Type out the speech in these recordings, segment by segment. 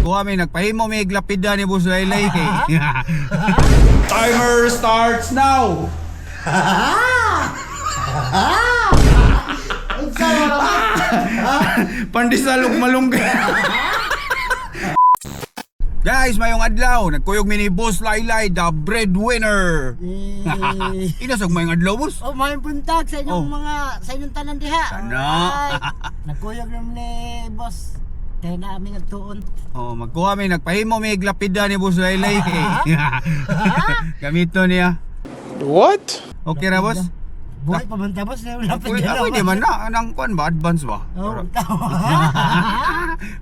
Kuha may nagpahimo may glapida ni Boss Laylay. Timer starts now. Pandisal ug malunggay. Guys, mayong adlaw, nagkuyog mi ni Boss Laylay, the breadwinner. Inasag mayong adlaw, boss? Oh, mayong buntag sa inyong sa inyong tanan diha. Sana. Nagkuyog naman ni boss. Kaya namin nagtuon. Oh, magkuha may nagpahimo may glapida ni Boss Laylay. Gamito niya. What? Okay ra, boss? Buhay pa man tapos na lapit Pwede man na, anang kuan ba? Advance ba? Oh, tawa.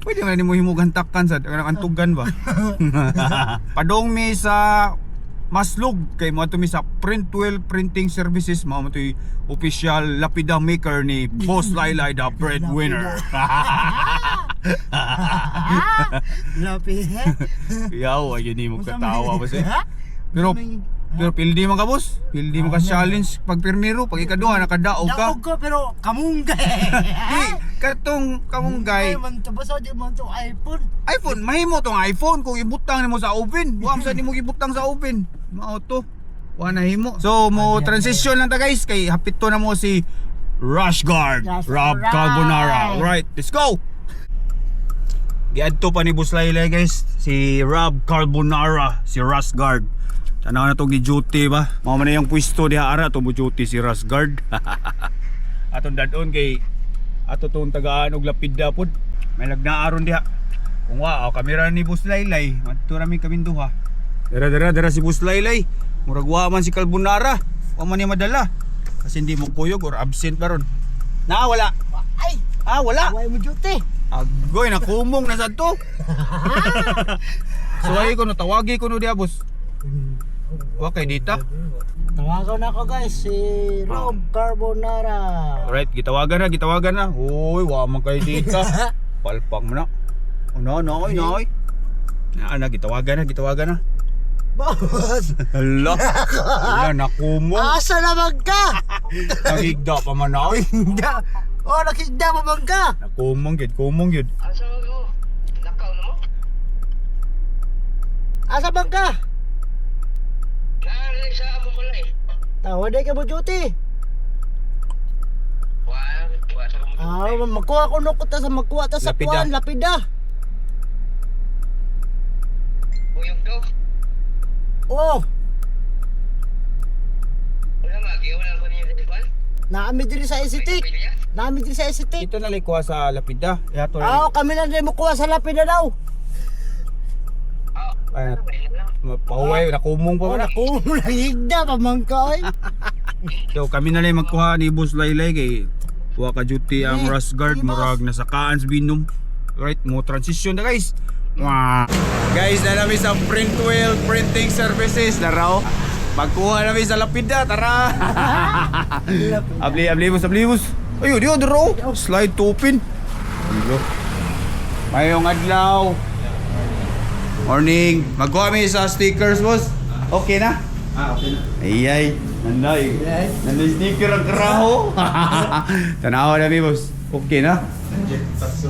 Pwede man ni mo himugan takkan sa antugan ba? Padong mi sa Maslog kay mo to mi sa Printwell Printing Services, mo to official lapida maker ni Boss Laylay, the breadwinner. Lapid. Yaw, ayun ni mo katawa ba siya. Pero pildi man ka, boss. Pildi man ka challenge pag pirmiro, pag ikaduha nakadaog ka. Daog ko pero kamunggay. Katong kamunggay. Ay man to boss, di man to iPhone. iPhone, mahimo tong iPhone kung ibutang nimo sa oven. Wa sa nimo ibutang sa oven. Mao to. Wa na himo. So mo transition lang ta guys kay hapit to na mo si Rush Guard, That's Rob right. Carbonara. Alright, let's go. Giadto pa ni Boss Laylay guys, si Rob Carbonara, si Rush Guard. Tanaw na to gi-duty ba? Mao man na yung pwesto diha ara to mo duty si Rush Guard. Atong dadon kay ato tong tagaan og lapida pod. May nagnaaron diha. Kung wa kamera ni Boss Laylay, madto ra mi kaminduha. Dara si Boss Laylay. Murag wa man si Carbonara. Wa man niya madala. Kasi hindi mo kuyog or absent pa ron. Wala. Ay, Wala. away mo duty. Agoy nakumong na sad to. So ay ko no tawagi ko no diha, boss. Wa kay dita. Tawagan ako guys, si Rob Carbonara. Alright, gitawagan na. Uy, wa man kay dita. Palpak mo na. Oy. Gitawagan na. Boss, Hala. Wala nakumong. asa naman ka? Nagigda pa man na. Oy. Oh, nakikita mo bang ka? Kumong gid. Asa mo? Nakaw na mo? Asa bang ka? Naaray sa amo mo na eh. Tawaday ka mo duty. Wa sa mo. Magkuha ko nukot ta sa magkuha ta sa Lapida. kuwan, lapida. Buyog to. Oh, Wala wala ko niya sa depan. naami diri sa estetik. Pilya? Naami diri sa estetik. Ito na likuha sa lapida. Yato Kami lang din mo kuha sa lapida daw. Ay, pahuway, nakumong pa Oh, man. naku, nahigda pa man ka oy. So kami na lang magkuha ni Boss Laylay kay wa ka duty ang Rush Guard, murag nasa kaans binom. Right, mo transition na guys. Wow. Guys, na namin sa Printwell Printing Services na raw. Magkuha namin sa lapida, tara. Abli bus. Ayun, di draw. Slide to open. Dilo. Mayong adlaw. Morning. Magkuha kami sa stickers, boss. Okay na? Okay na. Ayay. Nanday. Nanday sticker ang karaho. Tanawa na mi, boss. Okay na?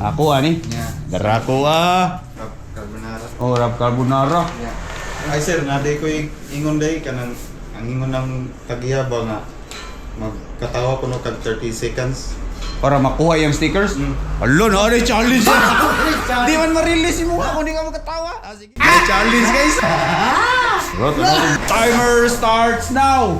Ako ani. Dara ko Carbonara. Oh, Rob Carbonara. Ay sir, naday ko ingon day kanang ang ingon ng tagiyaba nga magkatawa ko no kag 30 seconds. Para makuha yung stickers. Alo na, ano yung challenge? Di man ma-release mo ako, hindi nga magkatawa. Sige. Challenge guys. Timer starts now.